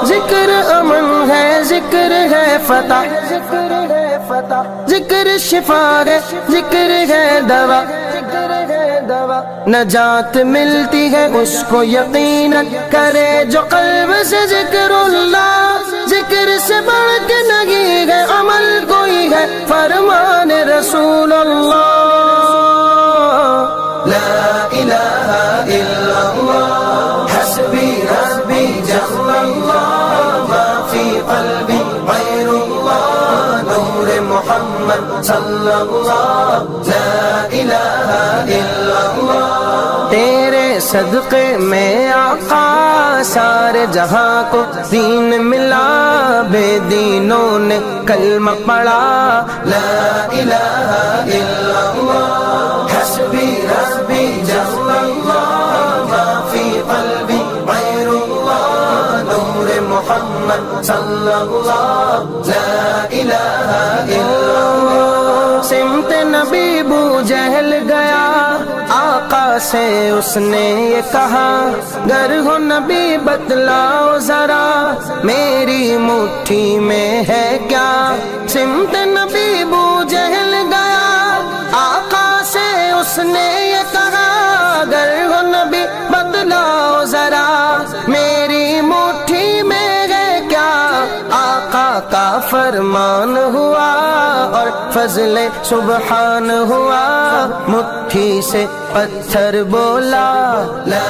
ذکر امن ہے، ذکر ہے فتح، ذکر شفا ہے، ذکر ہے دوا، نجات ملتی ہے اس کو یقیناً کرے جو قلب سے ذکر اللہ۔ ذکر سے بڑھ کے نہیں ہے عمل کوئی ہے، فرمان رسول اللہ۔ لا الہ الا اللہ حسبی ربی جل اللہ ما فی قلبی غیر اللہ نور محمد صلی اللہ۔ لا الہ الا اللہ تیرے صدقے میں آقا سارے جہاں کو دین ملا، بے دینوں نے کلمہ پڑھا۔ لا الہ الا اللہ حسبی ربی جل اللہ ما فی قلبی غیر اللہ نور محمد صلی اللہ۔ لا الہ الا اللہ سمت نبی بو جہل گیا، آقا سے اس نے یہ کہا گر ہو نبی بتلاؤ ذرا میری مٹھی میں ہے کیا۔ سمت نبی بو جہل گیا، آقا سے اس نے یہ کہا گر ہو نبی بتلاؤ ذرا میری مٹھی میں ہے کیا۔ آقا کا فرمان ہوا اور فضل سبحان ہوا، مٹھی سے پتھر بولا۔ لا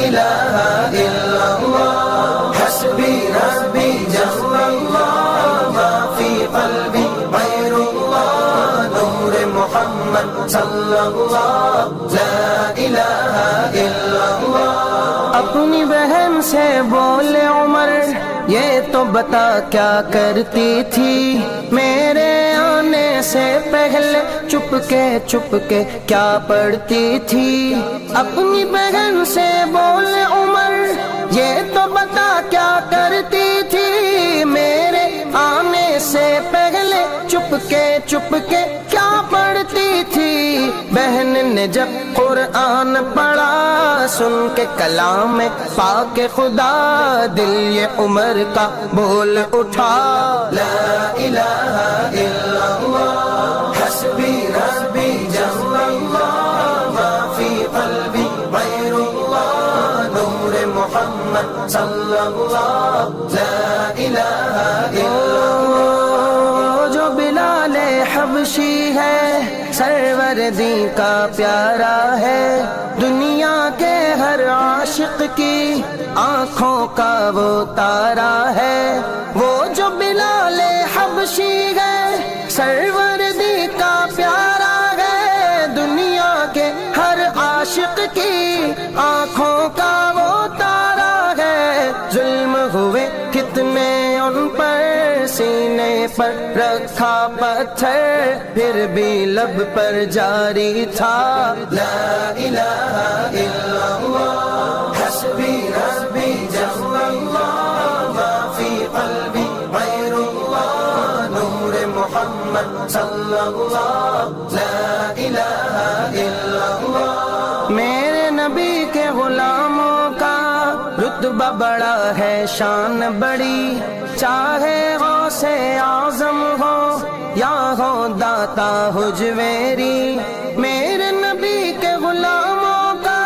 الہ الا اللہ حسبی ربی جل اللہ ما فی قلبی غیر اللہ نور محمد صلی اللہ۔ لا الہ الا اللہ اپنی بہن سے بولے عمر یہ تو بتا کیا کرتی تھی میرے آنے سے پہلے چپ کے کیا پڑھتی تھی۔ اپنی بہن سے بولے عمر یہ تو بتا کیا کرتی تھی میرے آنے سے پہلے چپ کے کیا پڑھتی تھی۔ بہن نے جب قرآن پڑھا سن کے کلام پاک خدا دل یہ عمر کا بول اٹھا۔ لا الہ الا اللہ حسبی ربی جل اللہ ما فی قلبی غیر اللہ نور محمد صلی اللہ۔ لا الہ الا اللہ جو بلال حبشی ہے سروردی کا پیارا ہے، دنیا کے ہر عاشق کی آنکھوں کا وہ تارا ہے۔ وہ جو بلال حبشی ہے سروردی کا پیارا ہے، دنیا کے ہر عاشق کی آنکھوں کا وہ تارا ہے۔ ظلم ہوئے کتنے ان پر سینے پر رکھا پتھر پھر بھی لب پر جاری تھا۔ لا الہ الا اللہ حسبی ربی جل اللہ ما فی قلبی غیر اللہ نور محمد صلی اللہ۔ لا الہ الا اللہ میرے نبی کے غلاموں کا رتبہ بڑا ہے شان بڑی، چاہے غوث اعظم ہو یا ہو داتا حجویری، میرے نبی کے غلاموں کا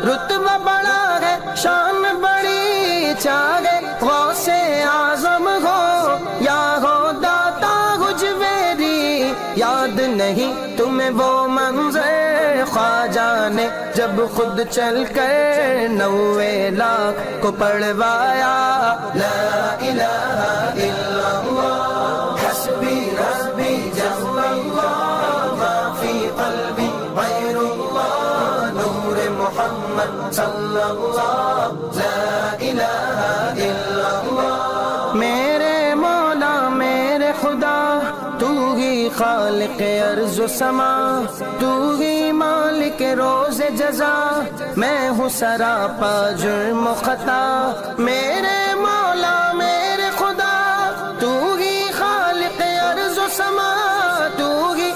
رتبہ بڑا ہے شان بڑی، چاہے غوث اعظم ہو یا ہو داتا حجویری۔ یاد نہیں تمہیں وہ منظر خواجہ نے جب خود چل کر 90 لاکھ کو پڑھوایا۔ لا الہ الا اللہ حسبی ربی جل اللہ ما فی قلبی غیر اللہ نور محمد صلی اللہ۔ لا الہ الا اللہ میرے مولا میرے خدا تو ہی خالق ارض و سما، تو ہی مالک روز جزا، میں ہوں سراپا جرم و خطا۔ میرے مولا میرے خدا تو ہی خالق ارض و سما، تو ہی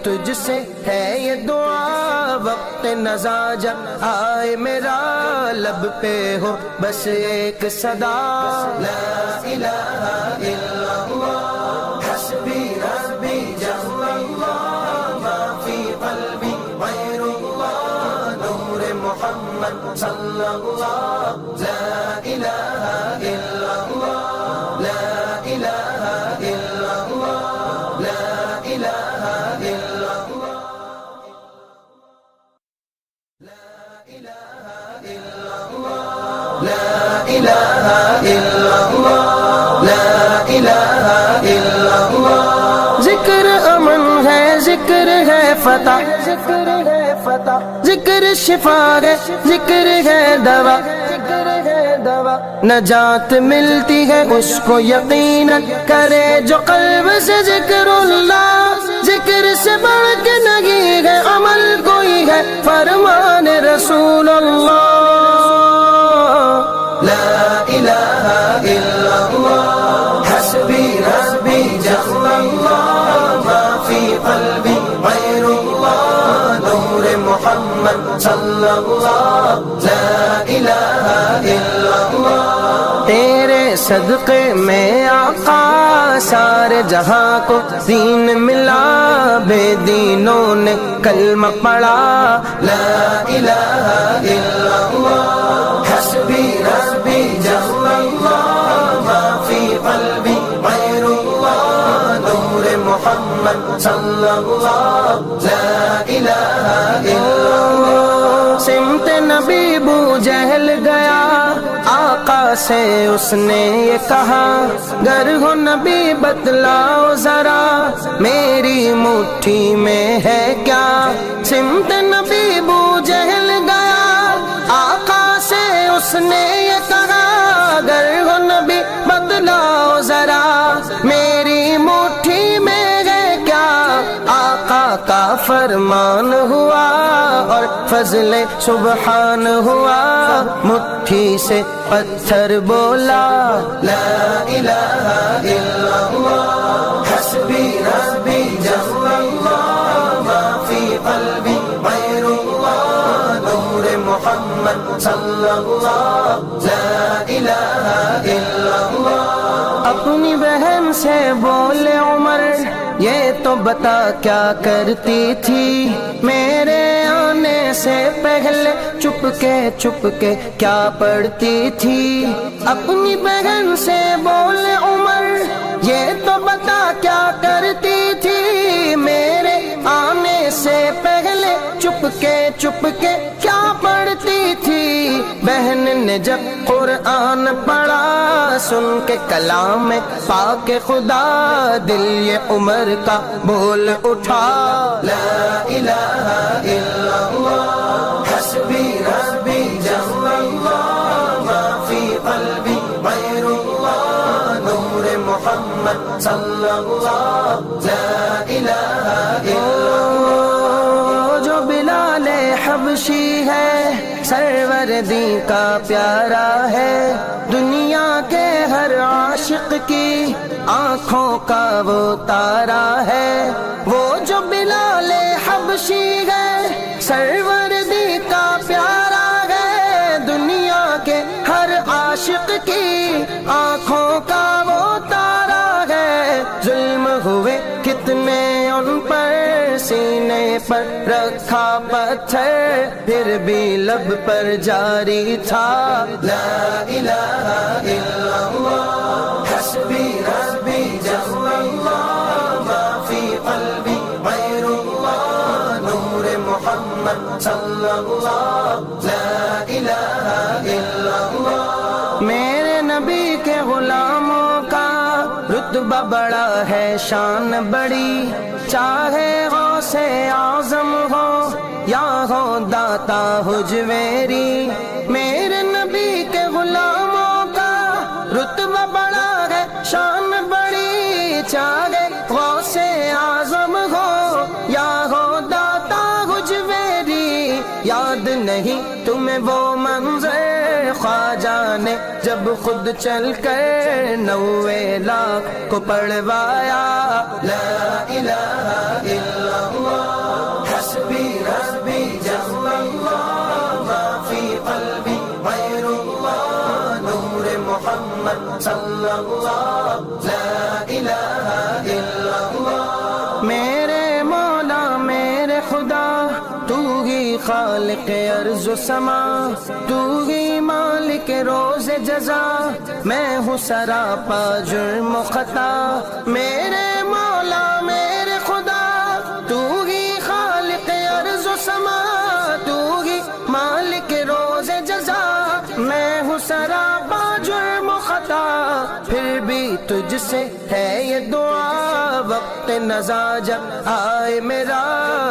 تجھ سے ہے یہ دعا، وقت نزا جب آئے میرا لب پہ ہو بس ایک صدا، لا الہ الا اللہ حسبی ربی جل اللہ ما فی قلبی غیر اللہ نور محمد صلی اللہ، لا الہ الا اللہ لا الہ الا اللہ لا الہ الا اللہ لا الہ الا اللہ لا الہ الا اللہ، ذکر امن ہے ذکر ہے فتح، ذکر ہے فتح، ذکر شفا ہے ذکر ہے دوا، ذکر ہے دوا، نجات ملتی ہے اس کو یقیناً کرے جو قلب سے ذکر اللہ، ذکر سے بڑھ کے نہیں ہے عمل کوئی ہے فرمان رسول اللہ، لا الہ الا اللہ حسبی ربی جل اللہ ما فی قلبی غیر اللہ نور محمد صلی اللہ، لا الہ الا اللہ، تیرے صدقے میں آقا سارے جہاں کو دین ملا، بے دینوں نے کلمہ پڑھا، لا الہ الا اللہ حسبی ربی جل اللہ ما فی قلبی غیر اللہ نور محمد صلی اللہ، لا الہ الا اللہ، سمت نبی بو جہل گیا آقا سے اس نے یہ کہا، گر ہو نبی بتلاؤ ذرا میری مٹھی میں ہے کیا، سمت نبی بو جہل گیا آقا سے اس نے یہ کہا، گر ہو نبی بتلاؤ ذرا میری مٹھی میں ہے کیا، آقا کا فرمان ہوا اور فضل سبحان ہوا، مٹھی سے پتھر بولا، لا الہ الا اللہ حسبی ربی جل اللہ ما فی قلبی غیر اللہ نور محمد صلی اللہ، لا الہ الا اللہ، اپنی بہن سے بولے عمر یہ تو بتا کیا کرتی تھی، میرے آنے سے پہلے چپ کے کیا پڑھتی تھی، اپنی بہن سے بولے عمر یہ تو بتا کیا کرتی تھی، میرے آنے سے پہلے چپ کے کیا پڑھتی تھی، بہن نے جب قرآن پڑھا سن کے کلام پاک خدا، دل یہ عمر کا بول اٹھا، لا الہ الا اللہ حسبی ربی جل اللہ ما فی قلبی غیر اللہ نور محمد صلی اللہ، لا الہ الا اللہ، جو بلال حبشی ہے سروردی کا پیارا ہے، دنیا کے ہر عاشق کی آنکھوں کا وہ تارا ہے، وہ جو بلال حبشی ہے سروردی کا پیارا ہے، دنیا کے ہر عاشق کی آنکھوں کا وہ تارا ہے، ظلم ہوئے کتنے ان پر سینے پر رکھا پتھر پھر بھی لب پر جاری تھا، لا الہ الا اللہ حسبی ربی جل اللہ ما فی قلبی غیر اللہ نور محمد صلی اللہ، لا الہ الا اللہ، میرے نبی کے غلاموں کا رتبہ بڑا ہے شان بڑی، چاہے غوث اعظم ہو یا ہو داتا حجویری، میرے نبی کے غلاموں کا رتبہ بڑا ہے شان بڑی، چاہے غوث اعظم ہو یا ہو داتا حجویری، یاد نہیں تمہیں وہ منظر خواجہ نے جب خود چل کر 90 لاکھ کو پڑھوایا، لا الہ الا اللہ اللہ لا الہ الا اللہ۔ میرے مولا میرے خدا تو ہی خالق ارض و سما، تو ہی مالک روز جزا، میں ہوں سراپا جرم و خطا۔ میرے مولا میرے خدا تو ہی خالق ارض و سما، تو ہی مالک روز جزا، میں ہوں سراپا جرم و خطا۔ پھر بھی تجھ سے ہے یہ دعا، وقت نزا جب آئے میرا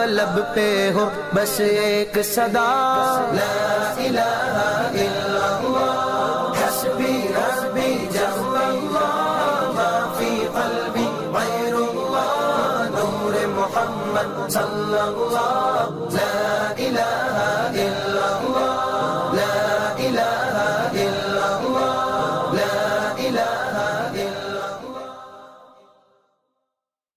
لب پہ ہو بس ایک صدا، لا الہ الا اللہ حسبی ربی جل اللہ، ما فی قلبی غیر اللہ، نور محمد صلی اللہ، لا الہ الا